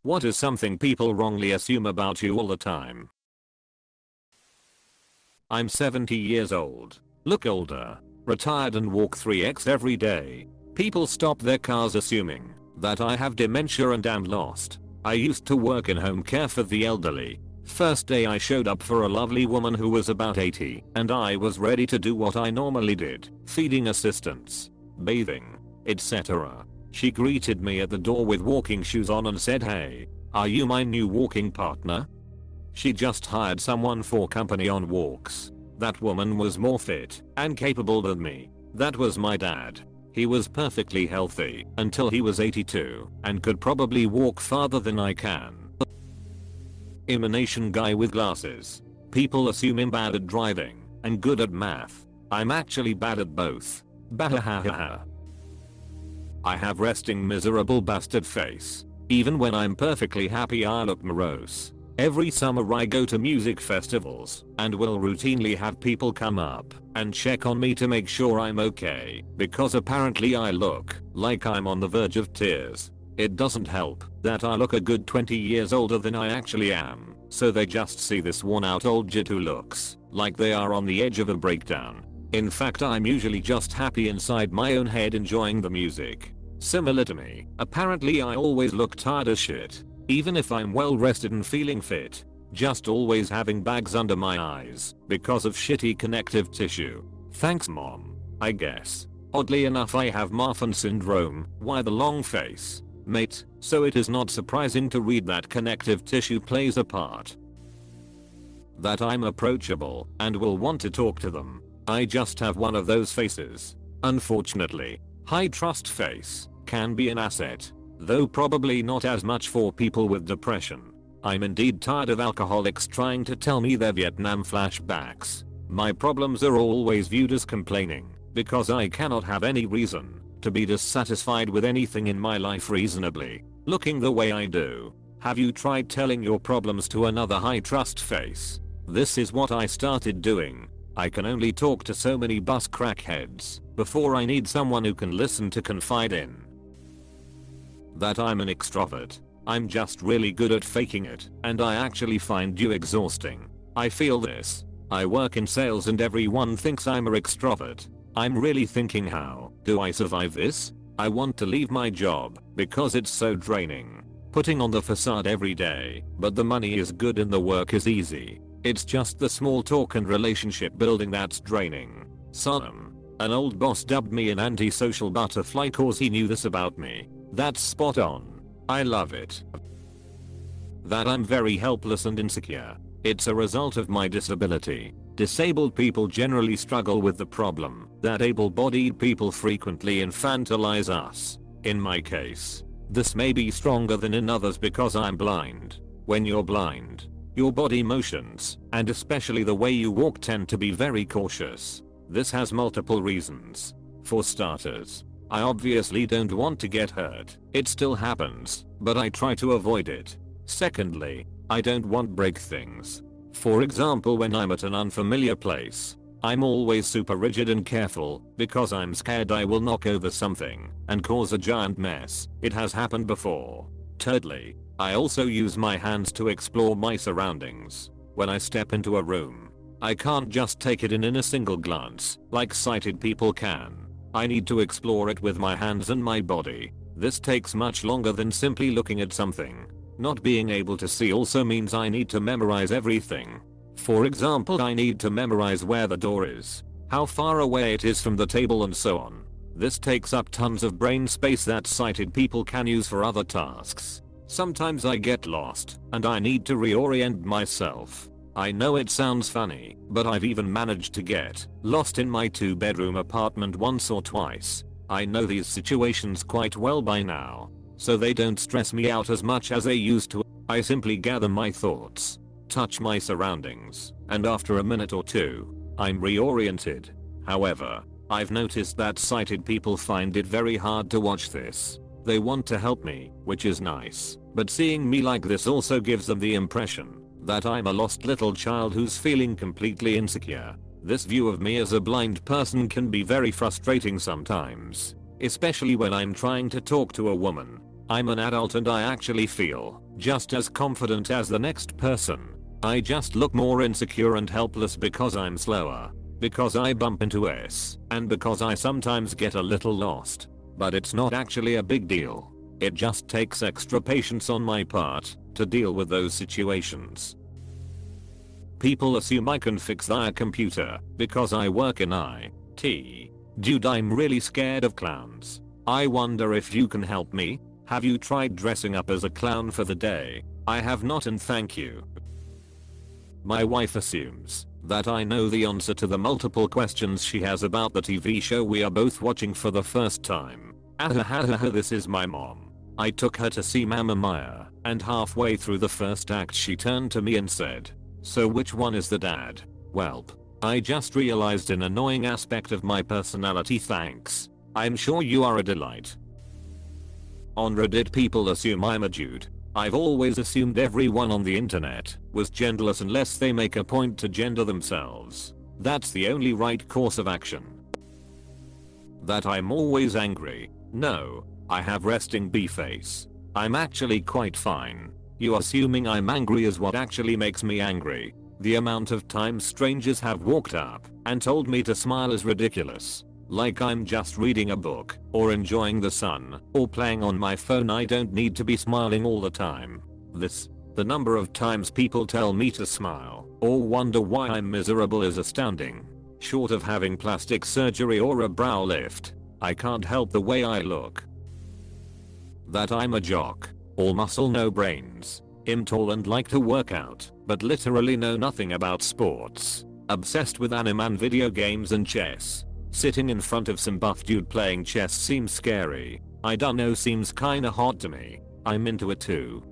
What is something people wrongly assume about you all the time? I'm 70 years old. Look older. Retired and walk 3x every day. People stop their cars assuming that I have dementia and am lost. I used to work in home care for the elderly. First day I showed up for a lovely woman who was about 80 and I was ready to do what I normally did, feeding assistants, bathing, etc. She greeted me at the door with walking shoes on and said, "Hey, are you my new walking partner?" She just hired someone for company on walks. That woman was more fit and capable than me. That was my dad. He was perfectly healthy until he was 82 and could probably walk farther than I can. Emanation guy with glasses. People assume I'm bad at driving and good at math. I'm actually bad at both. Bahahaha. I have resting miserable bastard face. Even when I'm perfectly happy I look morose. Every summer I go to music festivals and will routinely have people come up and check on me to make sure I'm okay because apparently I look like I'm on the verge of tears. It doesn't help that I look a good 20 years older than I actually am, so they just see this worn out old jit who looks like they are on the edge of a breakdown. In fact, I'm usually just happy inside my own head enjoying the music. Similar to me, apparently I always look tired as shit. Even if I'm well rested and feeling fit, just always having bags under my eyes because of shitty connective tissue. Thanks mom, I guess. Oddly enough I have Marfan syndrome. Why the long face? Mate, so it is not surprising to read that connective tissue plays a part. That I'm approachable and will want to talk to them. I just have one of those faces. Unfortunately, high trust face can be an asset, though probably not as much for people with depression. I'm indeed tired of alcoholics trying to tell me their Vietnam flashbacks. My problems are always viewed as complaining because I cannot have any reason to be dissatisfied with anything in my life reasonably, looking the way I do. Have you tried telling your problems to another high trust face? This is what I started doing. I can only talk to so many bus crackheads before I need someone who can listen to confide in. That I'm an extrovert. I'm just really good at faking it, and I actually find you exhausting. I feel this. I work in sales and everyone thinks I'm an extrovert. I'm really thinking, how do I survive this? I want to leave my job because it's so draining. Putting on the facade every day, but the money is good and the work is easy. It's just the small talk and relationship building that's draining. Solemn. An old boss dubbed me an antisocial butterfly cause he knew this about me. That's spot on. I love it. That I'm very helpless and insecure. It's a result of my disability. Disabled people generally struggle with the problem that able-bodied people frequently infantilize us. In my case, this may be stronger than in others because I'm blind. When you're blind, your body motions, and especially the way you walk, tend to be very cautious. This has multiple reasons. For starters, I obviously don't want to get hurt. It still happens, but I try to avoid it. Secondly, I don't want to break things. For example, when I'm at an unfamiliar place, I'm always super rigid and careful because I'm scared I will knock over something and cause a giant mess. It has happened before. Thirdly, I also use my hands to explore my surroundings. When I step into a room, I can't just take it in a single glance like sighted people can. I need to explore it with my hands and my body. This takes much longer than simply looking at something. Not being able to see also means I need to memorize everything. For example, I need to memorize where the door is, how far away it is from the table, and so on. This takes up tons of brain space that sighted people can use for other tasks. Sometimes I get lost and I need to reorient myself. I know it sounds funny, but I've even managed to get lost in my 2-bedroom apartment once or twice. I know these situations quite well by now, so they don't stress me out as much as they used to. I simply gather my thoughts, touch my surroundings, and after a minute or two, I'm reoriented. However, I've noticed that sighted people find it very hard to watch this. They want to help me, which is nice, but seeing me like this also gives them the impression that I'm a lost little child who's feeling completely insecure. This view of me as a blind person can be very frustrating sometimes, especially when I'm trying to talk to a woman. I'm an adult and I actually feel just as confident as the next person. I just look more insecure and helpless because I'm slower, because I bump into S, and because I sometimes get a little lost. But it's not actually a big deal. It just takes extra patience on my part to deal with those situations. People assume I can fix their computer because I work in IT. Dude, I'm really scared of clowns. I wonder if you can help me. Have you tried dressing up as a clown for the day? I have not, and thank you. My wife assumes that I know the answer to the multiple questions she has about the TV show we are both watching for the first time. This is my mom. I took her to see Mamma Mia, and halfway through the first act she turned to me and said, "So which one is the dad?" Welp. I just realized an annoying aspect of my personality, thanks. I'm sure you are a delight. On Reddit, people assume I'm a dude. I've always assumed everyone on the internet was genderless unless they make a point to gender themselves. That's the only right course of action. That I'm always angry. No, I have resting B face. I'm actually quite fine. You assuming I'm angry is what actually makes me angry. The amount of times strangers have walked up and told me to smile is ridiculous. Like I'm just reading a book, or enjoying the sun, or playing on my phone. I don't need to be smiling all the time. The number of times people tell me to smile, or wonder why I'm miserable is astounding. Short of having plastic surgery or a brow lift, I can't help the way I look. That I'm a jock. All muscle no brains. I'm tall and like to work out, but literally know nothing about sports. Obsessed with anime and video games and chess. Sitting in front of some buff dude playing chess seems scary. I dunno, seems kinda hot to me. I'm into it too.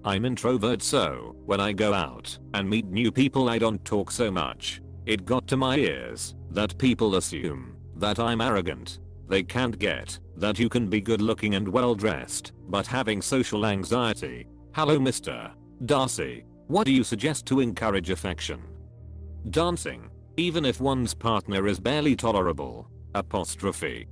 I'm introvert, so when I go out and meet new people I don't talk so much. It got to my ears that people assume that I'm arrogant. They can't get that you can be good looking and well dressed, but having social anxiety. Hello Mr. Darcy. What do you suggest to encourage affection? Dancing. Even if one's partner is barely tolerable. Apostrophe.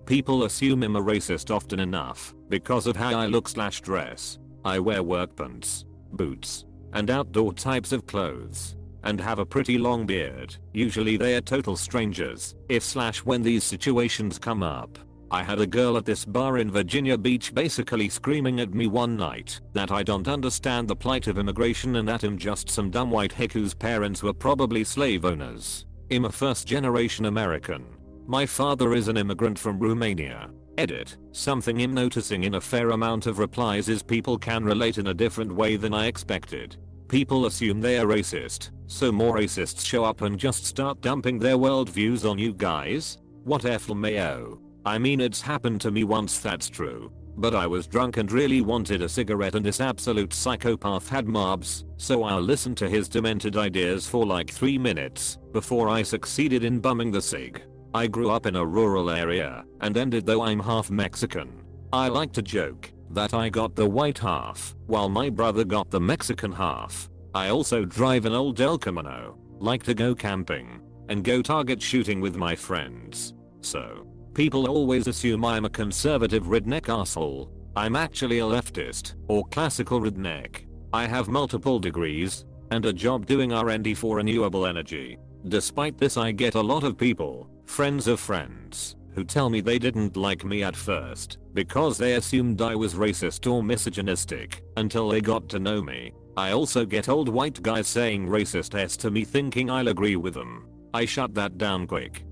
People assume I'm a racist often enough because of how I look/dress. I wear work pants, boots, and outdoor types of clothes, and have a pretty long beard. Usually they are total strangers if/when these situations come up. I had a girl at this bar in Virginia Beach basically screaming at me one night that I don't understand the plight of immigration and that I'm just some dumb white hick whose parents were probably slave owners. I'm a first generation American. My father is an immigrant from Romania. Edit. Something I'm noticing in a fair amount of replies is people can relate in a different way than I expected. People assume they are racist, so more racists show up and just start dumping their worldviews on you guys? What FLMAO? I mean, it's happened to me once, that's true. But I was drunk and really wanted a cigarette and this absolute psychopath had mobs, so I'll listen to his demented ideas for like 3 minutes before I succeeded in bumming the cig. I grew up in a rural area and ended though I'm half Mexican. I like to joke that I got the white half while my brother got the Mexican half. I also drive an old El Camino, like to go camping, and go target shooting with my friends. So people always assume I'm a conservative redneck asshole. I'm actually a leftist, or classical redneck. I have multiple degrees, and a job doing R&D for renewable energy. Despite this I get a lot of people, friends of friends, who tell me they didn't like me at first, because they assumed I was racist or misogynistic, until they got to know me. I also get old white guys saying racist s to me thinking I'll agree with them. I shut that down quick.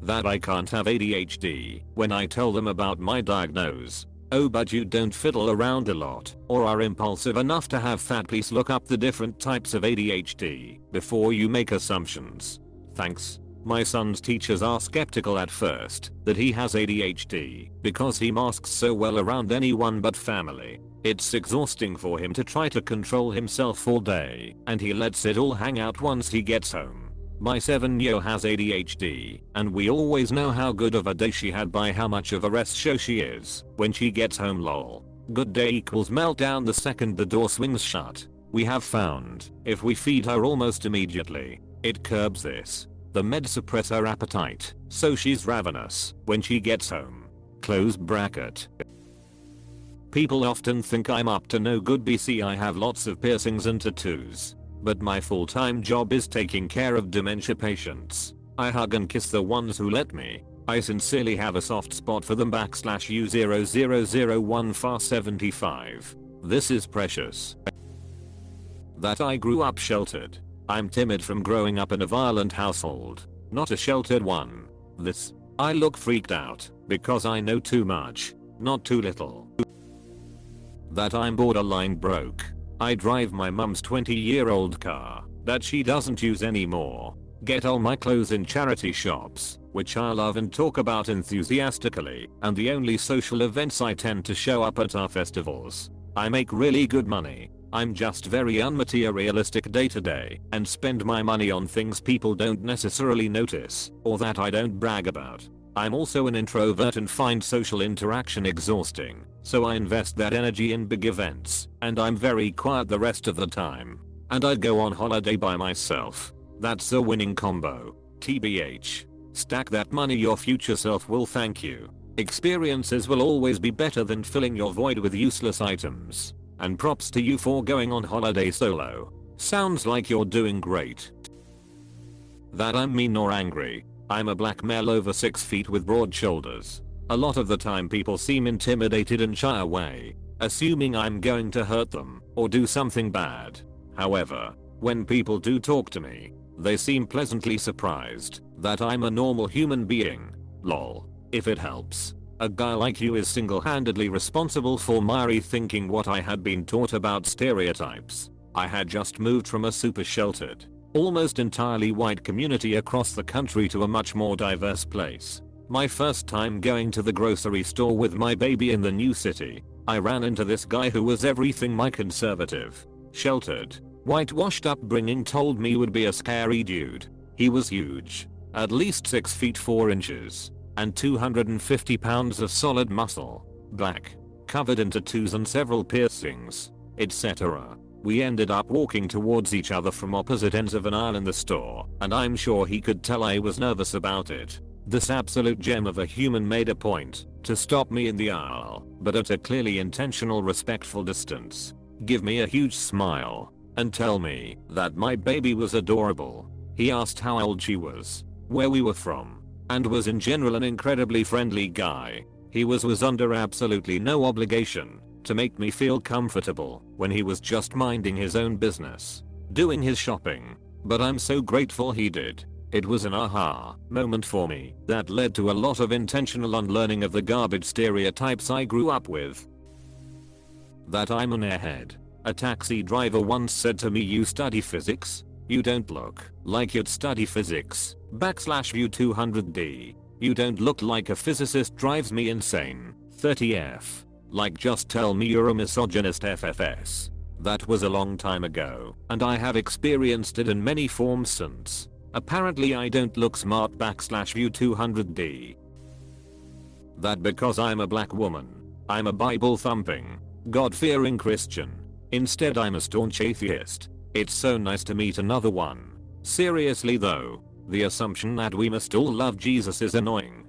That I can't have ADHD when I tell them about my diagnose. Oh, but you don't fiddle around a lot or are impulsive enough to have fat. Please look up the different types of ADHD before you make assumptions. Thanks. My son's teachers are skeptical at first that he has ADHD because he masks so well around anyone but family. It's exhausting for him to try to control himself all day, and he lets it all hang out once he gets home. My 7-year-old has ADHD, and we always know how good of a day she had by how much of a rest show she is when she gets home, lol. Good day equals meltdown the second the door swings shut. We have found, if we feed her almost immediately, it curbs this. The meds suppress her appetite, so she's ravenous when she gets home. Close bracket. People often think I'm up to no good BC. I have lots of piercings and tattoos. But my full-time job is taking care of dementia patients. I hug and kiss the ones who let me. I sincerely have a soft spot for them /U0001 far 75. This is precious. That I grew up sheltered. I'm timid from growing up in a violent household. Not a sheltered one. This. I look freaked out because I know too much, not too little. That I'm borderline broke. I drive my mum's 20-year-old car that she doesn't use anymore. Get all my clothes in charity shops, which I love and talk about enthusiastically, and the only social events I tend to show up at are festivals. I make really good money. I'm just very unmaterialistic day to day and spend my money on things people don't necessarily notice or that I don't brag about. I'm also an introvert and find social interaction exhausting, so I invest that energy in big events, and I'm very quiet the rest of the time. And I'd go on holiday by myself. That's a winning combo. TBH. Stack that money, your future self will thank you. Experiences will always be better than filling your void with useless items. And props to you for going on holiday solo. Sounds like you're doing great. That I'm mean or angry. I'm a black male over 6 feet with broad shoulders. A lot of the time people seem intimidated and shy away, assuming I'm going to hurt them or do something bad. However, when people do talk to me, they seem pleasantly surprised that I'm a normal human being. Lol. If it helps. A guy like you is single-handedly responsible for my rethinking what I had been taught about stereotypes. I had just moved from a super sheltered, almost entirely white community across the country to a much more diverse place. My first time going to the grocery store with my baby in the new city, I ran into this guy who was everything my conservative, sheltered, whitewashed upbringing told me would be a scary dude. He was huge, at least 6 feet 4 inches, and 250 pounds of solid muscle, black, covered in tattoos and several piercings, etc. We ended up walking towards each other from opposite ends of an aisle in the store, and I'm sure he could tell I was nervous about it. This absolute gem of a human made a point to stop me in the aisle, but at a clearly intentional respectful distance, give me a huge smile, and tell me that my baby was adorable. He asked how old she was, where we were from, and was in general an incredibly friendly guy. He was under absolutely no obligation to make me feel comfortable when he was just minding his own business, doing his shopping, but I'm so grateful he did. It was an aha moment for me that led to a lot of intentional unlearning of the garbage stereotypes I grew up with. That I'm an airhead. A taxi driver once said to me, "You study physics? You don't look like you'd study physics. /U200D. You don't look like a physicist." Drives me insane. 30F. Like, just tell me you're a misogynist FFS. That was a long time ago, and I have experienced it in many forms since. Apparently I don't look smart /U200D. That because I'm a black woman, I'm a Bible thumping, God fearing Christian. Instead I'm a staunch atheist. It's so nice to meet another one. Seriously though, the assumption that we must all love Jesus is annoying.